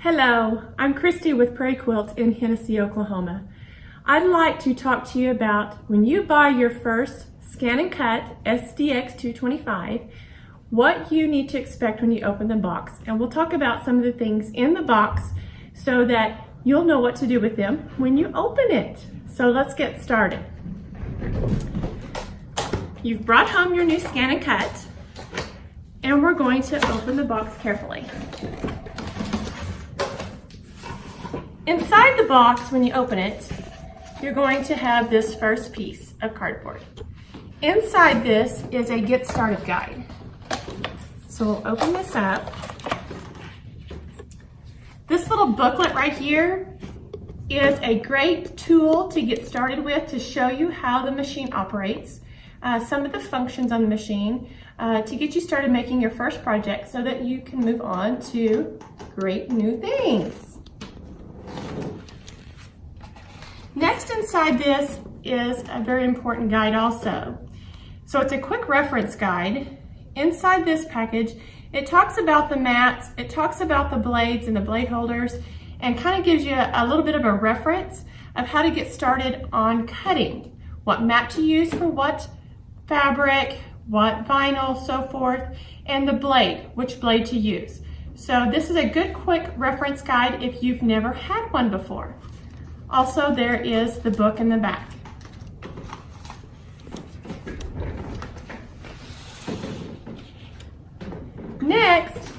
Hello, I'm Christi with Prairie Quilt in Hennessey, Oklahoma. I'd like to talk to you about when you buy your first ScanNCut SDX225, what you need to expect when you open the box. And we'll talk about some of the things in the box so that you'll know what to do with them when you open it. So let's get started. You've brought home your new ScanNCut, and we're going to open the box carefully. Inside the box, when you open it, you're going to have this first piece of cardboard. Inside this is a Get Started guide. So we'll open this up. This little booklet right here is a great tool to get started with to show you how the machine operates, some of the functions on the machine, to get you started making your first project so that you can move on to great new things. Next inside this is a very important guide also. So it's a quick reference guide. Inside this package, it talks about the mats, it talks about the blades and the blade holders, and kind of gives you a little bit of a reference of how to get started on cutting. What mat to use for what fabric, what vinyl, so forth, and the blade, which blade to use. So this is a good quick reference guide if you've never had one before. Also, there is the book in the back. Next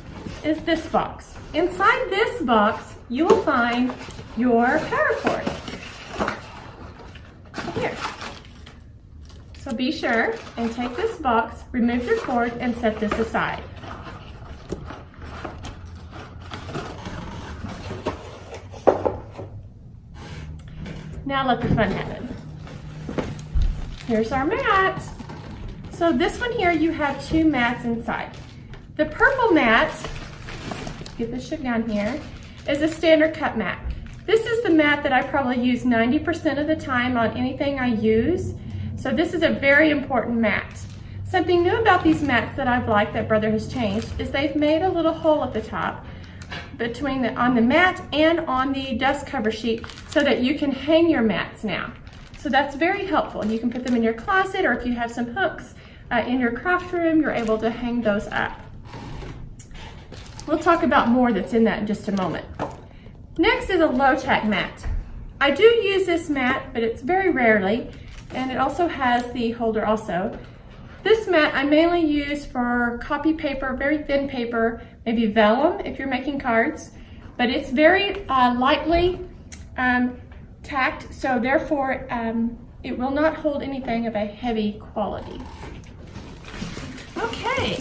is this box. Inside this box, you will find your power cord. Here. So be sure and take this box, remove your cord, and set this aside. Now let the fun happen. Here's our mat. So this one here, you have two mats inside. The purple mat, get this shit down here, is a standard cut mat. This is the mat that I probably use 90% of the time on anything I use. So this is a very important mat. Something new about these mats that I've liked that Brother has changed is they've made a little hole at the top between on the mat and on the dust cover sheet so that you can hang your mats now. So that's very helpful. You can put them in your closet, or if you have some hooks in your craft room, you're able to hang those up. We'll talk about more that's in that in just a moment. Next is a low-tack mat. I do use this mat, but it's very rarely, and it also has the holder also. This mat I mainly use for copy paper, very thin paper, maybe vellum if you're making cards, but it's very lightly tacked, so therefore it will not hold anything of a heavy quality. Okay,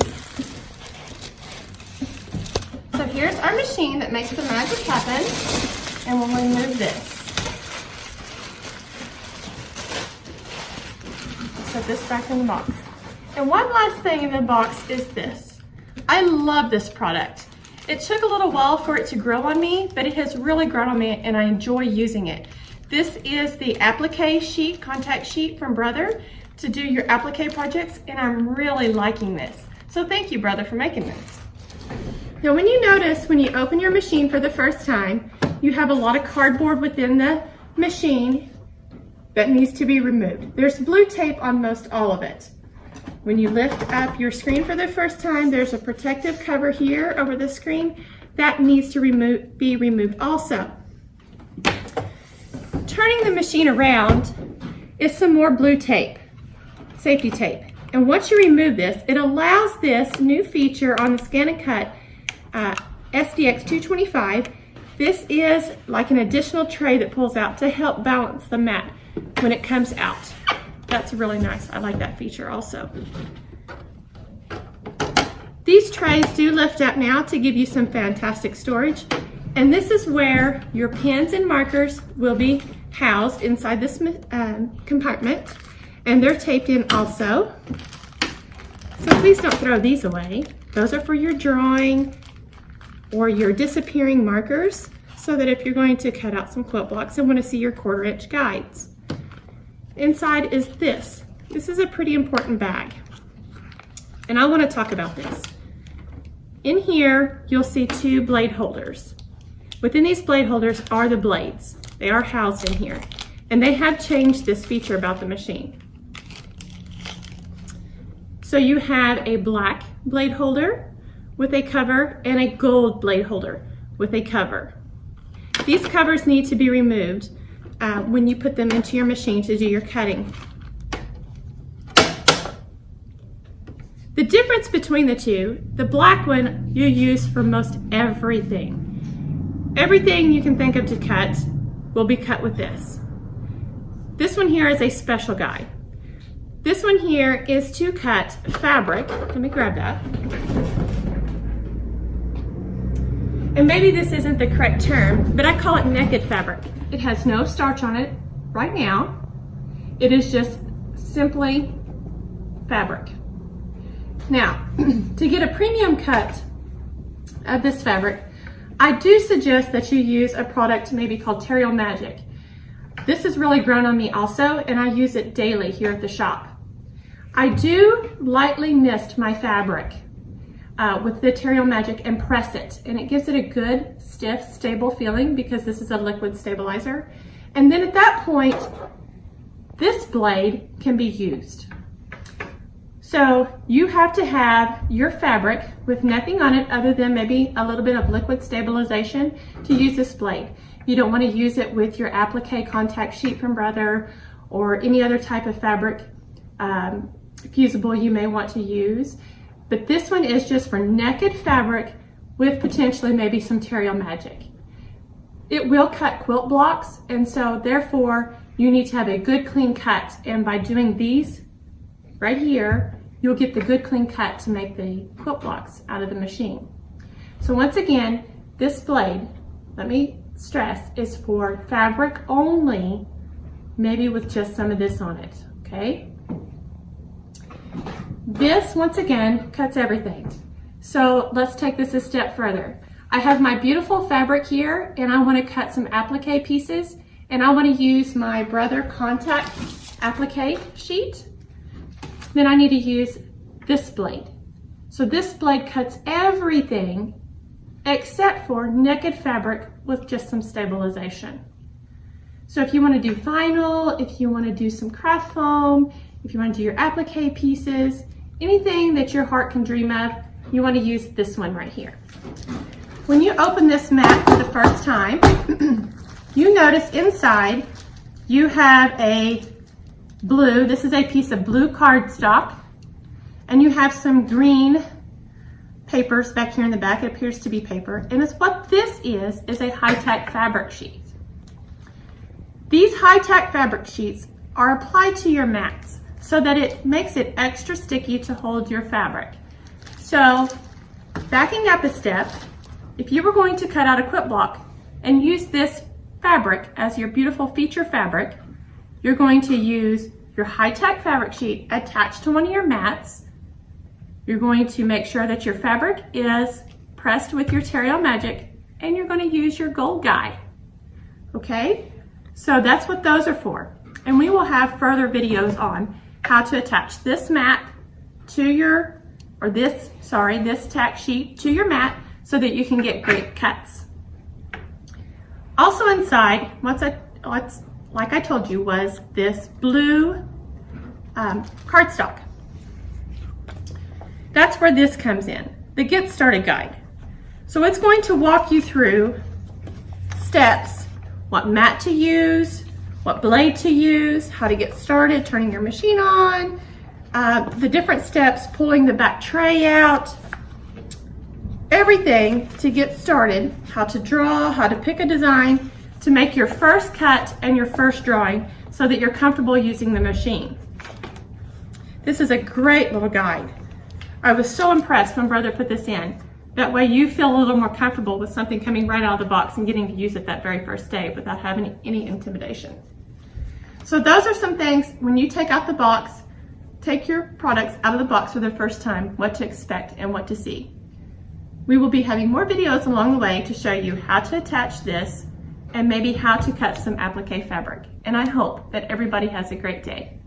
so here's our machine that makes the magic happen, and we'll remove this. Set this back in the box. And one last thing in the box is this. I love this product. It took a little while for it to grow on me, but it has really grown on me and I enjoy using it. This is the applique sheet, contact sheet from Brother to do your applique projects, and I'm really liking this. So thank you, Brother, for making this. Now when you notice when you open your machine for the first time, you have a lot of cardboard within the machine that needs to be removed. There's blue tape on most all of it. When you lift up your screen for the first time, there's a protective cover here over the screen that needs to be removed also. Turning the machine around is some more blue tape, safety tape. And once you remove this, it allows this new feature on the ScanNCut SDX225. This is like an additional tray that pulls out to help balance the mat when it comes out. That's really nice. I like that feature also. These trays do lift up now to give you some fantastic storage. And this is where your pens and markers will be housed inside this compartment. And they're taped in also. So please don't throw these away. Those are for your drawing or your disappearing markers, so that if you're going to cut out some quilt blocks and want to see your 1/4-inch guides. Inside is this. This is a pretty important bag, and I want to talk about this. In here, you'll see 2 blade holders. within these blade holders are the blades. They are housed in here. And they have changed this feature about the machine. So you have a black blade holder with a cover and a gold blade holder with a cover. These covers need to be removed when you put them into your machine to do your cutting. The difference between the two, the black one you use for most everything. Everything you can think of to cut will be cut with this. This one here is a special guide. This one here is to cut fabric. Let me grab that. And maybe this isn't the correct term, but I call it naked fabric. It has no starch on it right now. It is just simply fabric. Now, to get a premium cut of this fabric, I do suggest that you use a product maybe called Theriot Magic. This has really grown on me also, and I use it daily here at the shop. I do lightly mist my fabric with the Theriot Magic and press it, and it gives it a good, stiff, stable feeling because this is a liquid stabilizer. And then at that point, this blade can be used. So you have to have your fabric with nothing on it other than maybe a little bit of liquid stabilization to use this blade. You don't want to use it with your applique contact sheet from Brother or any other type of fabric fusible you may want to use. But this one is just for naked fabric with potentially maybe some Theriot Magic. It will cut quilt blocks, and so therefore you need to have a good clean cut, and by doing these right here, you'll get the good clean cut to make the quilt blocks out of the machine. So once again, this blade, let me stress, is for fabric only, maybe with just some of this on it, okay? This, once again, cuts everything. So let's take this a step further. I have my beautiful fabric here, and I want to cut some applique pieces, and I want to use my Brother contact applique sheet. Then I need to use this blade. So this blade cuts everything except for naked fabric with just some stabilization. So if you want to do vinyl, if you want to do some craft foam, if you want to do your applique pieces, anything that your heart can dream of, you want to use this one right here. When you open this mat for the first time, you notice inside you have a blue, this is a piece of blue cardstock, and you have some green papers back here in the back. It appears to be paper, and it's what this is a high-tack fabric sheet. These high-tack fabric sheets are applied to your mats so that it makes it extra sticky to hold your fabric. So, backing up a step, if you were going to cut out a quilt block and use this fabric as your beautiful feature fabric, you're going to use your high-tack fabric sheet attached to one of your mats. You're going to make sure that your fabric is pressed with your Theriot Magic, and you're going to use your gold guide. Okay? So that's what those are for. And we will have further videos on how to attach this mat to your, or this tack sheet to your mat so that you can get great cuts. Also inside, what's like I told you, was this blue cardstock. That's where this comes in, the Get Started Guide. So it's going to walk you through steps, what mat to use, what blade to use, how to get started, turning your machine on, the different steps, pulling the back tray out, everything to get started, how to draw, how to pick a design, to make your first cut and your first drawing so that you're comfortable using the machine. This is a great little guide. I was so impressed when Brother put this in. That way you feel a little more comfortable with something coming right out of the box and getting to use it that very first day without having any intimidation. So those are some things when you take out the box, take your products out of the box for the first time, what to expect and what to see. We will be having more videos along the way to show you how to attach this and maybe how to cut some applique fabric. And I hope that everybody has a great day.